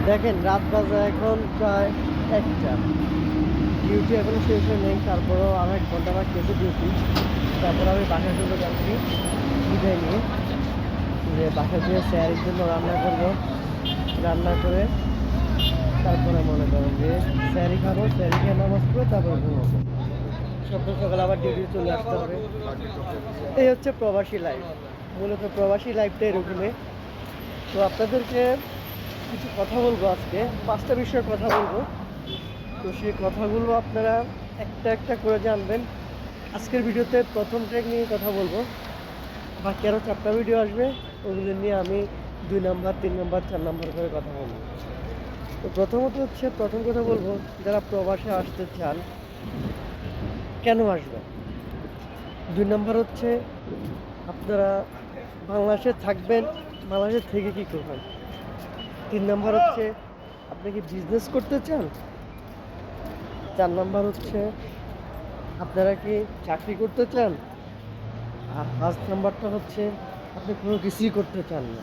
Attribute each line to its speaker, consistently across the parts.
Speaker 1: দেখেন রাত বাজে এখন প্রায় 1টা। ডিউটি এখনো শেষ হয় নেই, তারপরেও আর 1 ঘন্টা বাকি ডিউটি। তারপর আমি বাসায় চলে যাচ্ছি বিদায় নিয়ে, যে বাসায় যেয়ে স্যারের জন্য রান্না করব। রান্না করে তারপরে মনে করেন যে স্যারি খাবো, স্যারি খেয়ে নামাজ পড়ে তারপরে ঘুমাবো। সকাল সকাল আবার ডিউটি চলে আসতে হবে। এই হচ্ছে প্রবাসী লাইফ। মূলত প্রবাসী লাইফটা এরকমই। তো আপনাদেরকে কিছু কথা বলবো আজকে, 5টা বিষয়ে কথা বলবো। তো সেই কথাগুলো আপনারা একটা একটা করে জানবেন। আজকের ভিডিওতে প্রথম ট্র্যাক নিয়ে কথা বলবো, বাকি আরও 4টা ভিডিও আসবে, ওগুলো নিয়ে আমি 2 নাম্বার 3 নাম্বার 4 নাম্বার করে কথা বলবো। তো প্রথমত হচ্ছে, প্রথম কথা বলবো, যারা প্রবাসে আসতে চান কেন আসবেন। 2 নাম্বার হচ্ছে আপনারা বাংলাদেশে থাকবেন, বাংলাদেশে থেকে কী করবেন। 3 নাম্বার হচ্ছে আপনি কি বিজনেস করতে চান। 4 নাম্বার হচ্ছে আপনারা কি চাকরি করতে চান। আর 5 নাম্বারটা হচ্ছে আপনি কোনো কিছুই করতে চান না।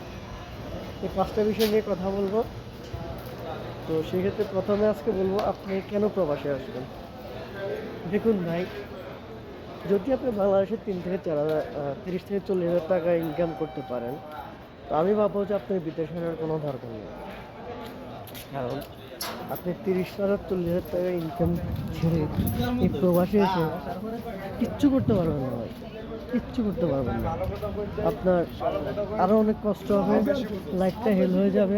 Speaker 1: এই 5টা বিষয় নিয়ে কথা বলবো। তো সেক্ষেত্রে প্রথমে আজকে বলবো আপনি কেন প্রবাসে আসবেন। দেখুন ভাই, যদি আপনি বাংলাদেশে 30 থেকে 40 হাজার টাকা ইনকাম করতে পারেন, তো আমি ভাববো যে আপনার বিদেশে আসার কোনো দরকার নেই। কারণ আপনি 30 হাজার 40 হাজার টাকা ইনকাম ছেড়ে এই প্রবাসে এসে কিচ্ছু করতে পারবেন না ভাই, কিচ্ছু করতে পারবেন না। আপনার আরও অনেক কষ্ট হবে, লাইফটা হেল হয়ে যাবে,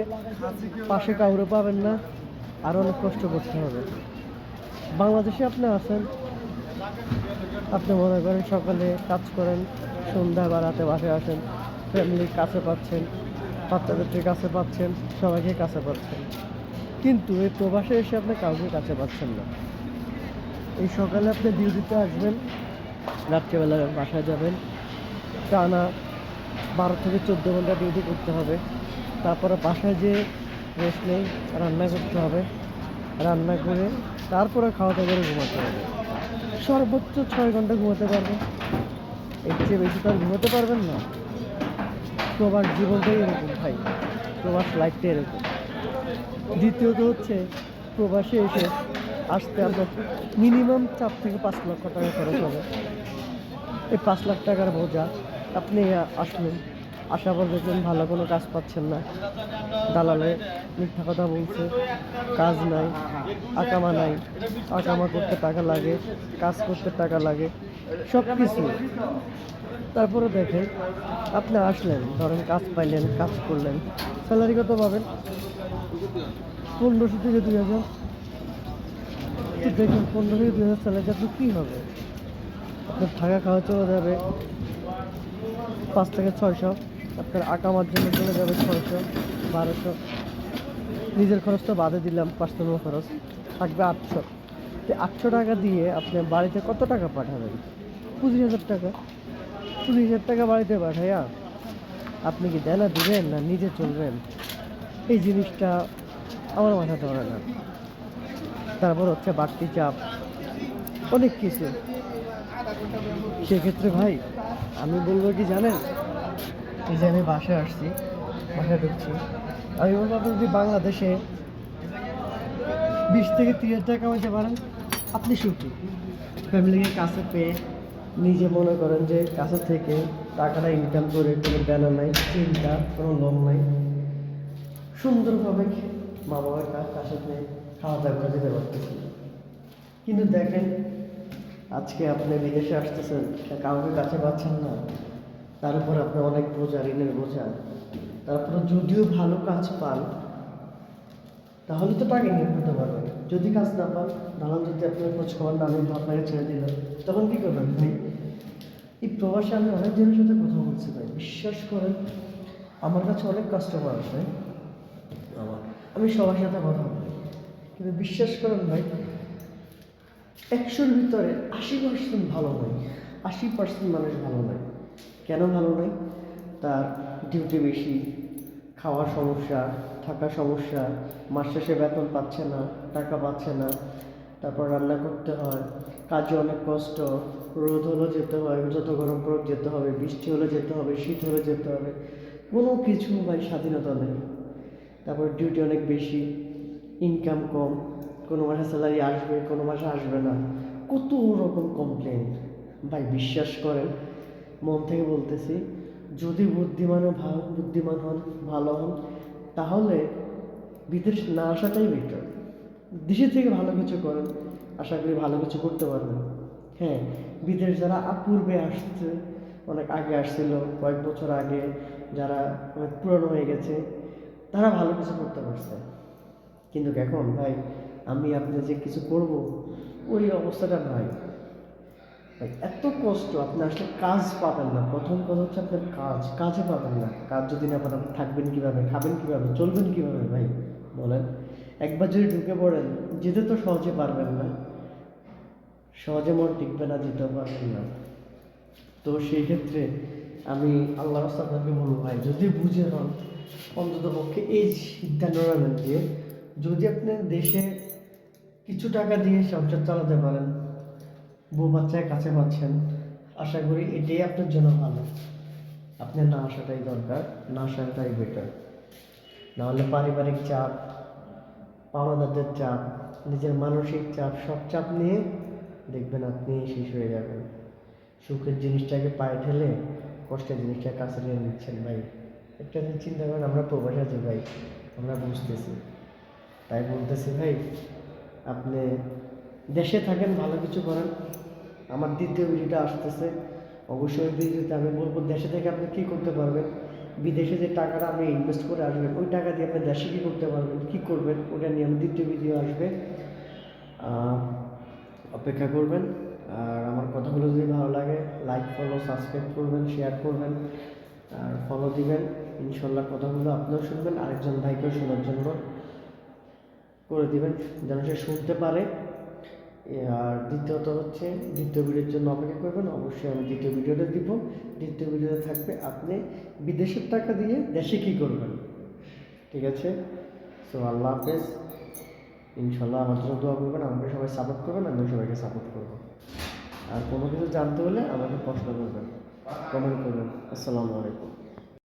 Speaker 1: পাশে কাউরে পাবেন না, আরও অনেক কষ্ট করতে হবে। বাংলাদেশে আপনি আছেন, আপনি মনে করেন সকালে কাজ করেন, সন্ধ্যা বা রাতে বাসায় আসেন, ফ্যামিলির কাছে পাচ্ছেন, বাচ্চাদেরকে কাছে পাচ্ছেন, সবাইকে কাছে পাচ্ছেন। কিন্তু এই প্রবাসে এসে আপনি কাউকে কাছে পাচ্ছেন না। এই সকালে আপনি ডিউটিতে আসবেন, রাত্রেবেলা বাসায় যাবেন, টানা 12 থেকে 14 ঘন্টা ডিউটি করতে হবে। তারপরে বাসায় যেয়ে রেস্ট নেই, রান্না করতে হবে, রান্না করে তারপরে খাওয়া দাওয়া করে ঘুমাতে হবে। সর্বোচ্চ 6 ঘন্টা ঘুমাতে পারবেন, এর চেয়ে বেশি তো আর ঘুমাতে পারবেন না। প্রবাস জীবনটাই এরকম ভাই, প্রবাস লাইফটা এরকম। দ্বিতীয়ত হচ্ছে প্রবাসে এসে আসতে আপনার মিনিমাম 4 থেকে 5 লক্ষ টাকা খরচ হবে। এই 5 লাখ টাকার বোঝা আপনি আসলেন, আসার পর দেখলেন ভালো কোনো কাজ পাচ্ছেন না, দালালে মিথ্যা কথা বলছে, কাজ নাই, আকামা নাই, আকামা করতে টাকা লাগে, কাজ করতে টাকা লাগে, সব কিছু। তারপরে দেখেন আপনি আসলেন, ধরেন কাজ পাইলেন, কাজ করলেন, স্যালারি কত পাবেন? 1500 থেকে 2000। তো দেখুন 15 থেকে 2000 স্যালারি আপনি কী হবে? আপনার থাকা খাওয়া চলে যাবে 5 থেকে 600, আপনার আকামার জন্য চলে যাবে 600 1200, নিজের খরচ তো বাদে দিলাম, পার্সোনাল খরচ থাকবে 800। তো 800 টাকা দিয়ে আপনি বাড়িতে কত টাকা পাঠাবেন? 25,000 টাকা। 25,000 টাকা বাড়িতে পাঠাইয়া আপনি কি দেনা দিবেন না নিজে চলবেন? এই জিনিসটা আমার মাথা ধরে না। তারপর হচ্ছে বাড়তি চাপ, অনেক কিছু। সেক্ষেত্রে ভাই আমি বলবো কি জানেন, এই যে আমি বাসায় আসছি, বাসায় ঢুকছি, আমি বলবো আপনি যদি বাংলাদেশে 20 থেকে 30 হাজার টাকা কামাইতে পারেন, আপনি সুখী। ফ্যামিলিকে কাছে পেয়ে নিজে মনে করেন যে কাছে থেকে টাকাটা ইনকাম করে কোনো দেনা নাই, চিন্তা, কোনো লোন নাই, সুন্দরভাবে মা বাবার কাছে পেয়ে খাওয়া দাওয়া করে যেতে পারতেছি। কিন্তু দেখেন আজকে আপনি বিদেশে আসতেছেন, কাউকে কাছে পাচ্ছেন না, তার উপর আপনি অনেক বোঝা, ঋণের বোঝা। তারপরে যদিও ভালো কাজ পান, তাহলে তো টাকা ইনকাম করতে পারবেন। যদি কাজ না পান, দালাল যদি আপনার খোঁজ খবর না নিন, আপনাকে ছেড়ে দিল, তখন কী করবেন ভাই? এই প্রবাসে আমি অনেকজনের সাথে কথা বলছি ভাই, বিশ্বাস করেন আমার কাছে অনেক কাস্টমার আছে আমার, আমি সবার সাথে কথা বলি, কিন্তু বিশ্বাস করেন ভাই 100-র ভিতরে 80% ভালো নয়, 80% মানুষ ভালো নয়। কেন ভালো নয়? তার ডিউটি বেশি, খাওয়ার সমস্যা, থাকার সমস্যা, মাস শেষে বেতন পাচ্ছে না, টাকা পাচ্ছে না, তারপর রান্না করতে হয়, কাজে অনেক কষ্ট, রোদ হলে যেতে হয়, যত গরম পড়ুক যেতে হবে, বৃষ্টি হলে যেতে হবে, শীত হলে যেতে হবে, কোনো কিছু ভাই স্বাধীনতা নেই। তারপর ডিউটি অনেক বেশি, ইনকাম কম, কোনো মাসে স্যালারি আসবে, কোনো মাসে আসবে না, কত রকম কমপ্লেন। ভাই বিশ্বাস করেন, মন থেকে বলতেছি, যদি বুদ্ধিমান হন, ভালো হন, তাহলে বিদেশ না আসাটাই বেটার। দেশে থেকে ভালো কিছু করেন, আশা করি ভালো কিছু করতে পারবেন। হ্যাঁ, বিদেশ যারা পূর্বে আসছে, অনেক আগে আসছিল, কয়েক বছর আগে, যারা অনেক পুরনো হয়ে গেছে, তারা ভালো কিছু করতে পারছে। কিন্তু এখন ভাই, আমি আপনি যে কিছু করব, ওই অবস্থাটা নাই ভাই। এত কষ্ট, আপনি আসলে কাজ পাবেন না। প্রথম কথা হচ্ছে আপনার কাজে পাবেন না। কাজ যদি না পান, আপনি থাকবেন কীভাবে, খাবেন কীভাবে, চলবেন কীভাবে ভাই বলেন? একবার যদি ঢুকে পড়েন, যেতে তো সহজে পারবেন না, সহজে মন টিকবে না, যেতেও পারবেন না। তো সেই ক্ষেত্রে আমি আল্লাহর রাস্তা আপনাকে বলবো ভাই, যদি বুঝে হন, অন্তত পক্ষে এই সিদ্ধান্তটা নেন যে যদি আপনি দেশে কিছু টাকা দিয়ে সংসার চালাতে পারেন, বউ বাচ্চার কাছে পাচ্ছেন, আশা করি এটাই আপনার জন্য ভালো। আপনার না আসাটাই দরকার, না আসাটাই বেটার। নাহলে পারিবারিক চাপ, পাওনাদারদের চাপ, নিজের মানসিক চাপ, সব চাপ নিয়ে দেখবেন আপনি শেষ হয়ে যাবেন। সুখের জিনিসটাকে পায়ে ঠেলে কষ্টের জিনিসটা কাছে নিয়ে নিচ্ছেন ভাই। একটা জিনিস চিন্তা করেন, আমরা প্রবাসী আছি ভাই, আমরা বুঝতেছি। তাই বলতেছি ভাই, আপনি দেশে থাকেন, ভালো কিছু করেন। আমার দ্বিতীয় ভিডিওটা আসতেছে, অবশ্যই ওই ভিডিওতে আমি বলবো দেশে থেকে আপনি কী করতে পারবেন, বিদেশে যে টাকাটা আপনি ইনভেস্ট করে আসবেন, ওই টাকা দিয়ে আপনি দেশে কী করতে পারবেন, কী করবেন, ওটা নিয়ে আমি দ্বিতীয় ভিডিও আসবে, অপেক্ষা করবেন। আর আমার কথাগুলো যদি ভালো লাগে, লাইক, ফলো, সাবস্ক্রাইব করবেন, শেয়ার করবেন, আর ফলো দিবেন। ইনশাল্লাহ কথাগুলো আপনিও শুনবেন, আরেকজন ভাইকেও শোনার জন্য করে দিবেন, যেন সে শুনতে পারে। আর দ্বিতীয়ত হচ্ছে, দ্বিতীয় ভিডিওর জন্য অপেক্ষা করবেন। অবশ্যই আমি দ্বিতীয় ভিডিওটা দিব। দ্বিতীয় ভিডিওতে থাকবে আপনি বিদেশের টাকা দিয়ে দেশে কী করবেন। ঠিক আছে? সো আল্লাহ হাফেজ। ইনশাল্লাহ আমার জন্য দোয়া করবেন, আমাকে সবাই সাপোর্ট করবেন, আমিও সবাইকে সাপোর্ট করবো। আর কোনো কিছু জানতে হলে আমাকে প্রশ্ন করবেন, কমেন্ট করবেন। আসসালামু আলাইকুম।